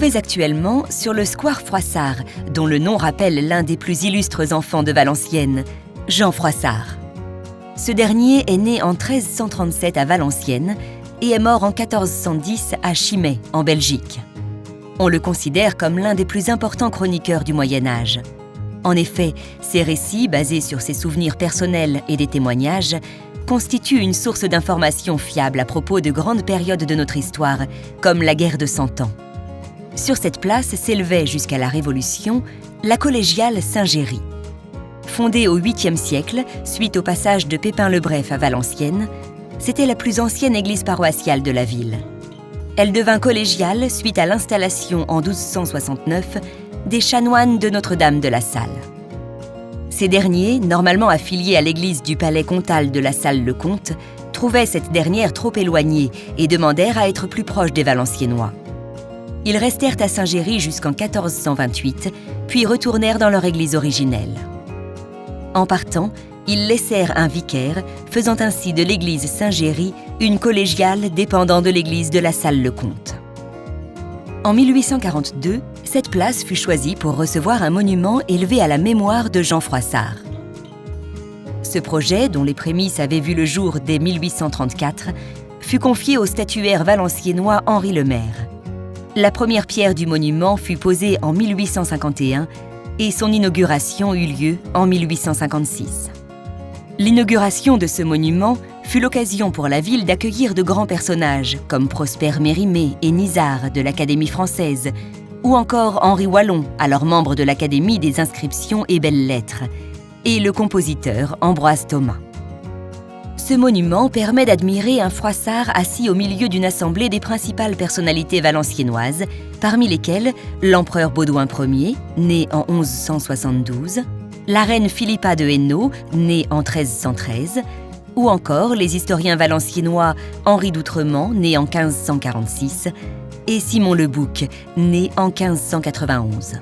trouvez actuellement sur le square Froissart, dont le nom rappelle l'un des plus illustres enfants de Valenciennes, Jean Froissart. Ce dernier est né en 1337 à Valenciennes et est mort en 1410 à Chimay, en Belgique. On le considère comme l'un des plus importants chroniqueurs du Moyen-Âge. En effet, ses récits, basés sur ses souvenirs personnels et des témoignages, constituent une source d'informations fiables à propos de grandes périodes de notre histoire, comme la guerre de Cent Ans. Sur cette place s'élevait jusqu'à la Révolution la collégiale Saint-Géry. Fondée au 8e siècle, suite au passage de Pépin le Bref à Valenciennes, c'était la plus ancienne église paroissiale de la ville. Elle devint collégiale suite à l'installation en 1269 des chanoines de Notre-Dame de la Salle. Ces derniers, normalement affiliés à l'église du palais comtal de la Salle-le-Comte, trouvaient cette dernière trop éloignée et demandèrent à être plus proches des Valenciennois. Ils restèrent à Saint-Géry jusqu'en 1428, puis retournèrent dans leur église originelle. En partant, ils laissèrent un vicaire, faisant ainsi de l'église Saint-Géry une collégiale dépendant de l'église de la Salle-le-Comte. En 1842, cette place fut choisie pour recevoir un monument élevé à la mémoire de Jean Froissart. Ce projet, dont les prémices avaient vu le jour dès 1834, fut confié au statuaire valenciennois Henri Lemaire. La première pierre du monument fut posée en 1851 et son inauguration eut lieu en 1856. L'inauguration de ce monument fut l'occasion pour la ville d'accueillir de grands personnages comme Prosper Mérimée et Nisard de l'Académie française ou encore Henri Wallon, alors membre de l'Académie des inscriptions et belles-lettres, et le compositeur Ambroise Thomas. Ce monument permet d'admirer un Froissart assis au milieu d'une assemblée des principales personnalités valenciennoises, parmi lesquelles l'empereur Baudouin Ier, né en 1172, la reine Philippa de Hainaut, née en 1313, ou encore les historiens valenciennois Henri d'Outremont, né en 1546, et Simon Le Bouc, né en 1591.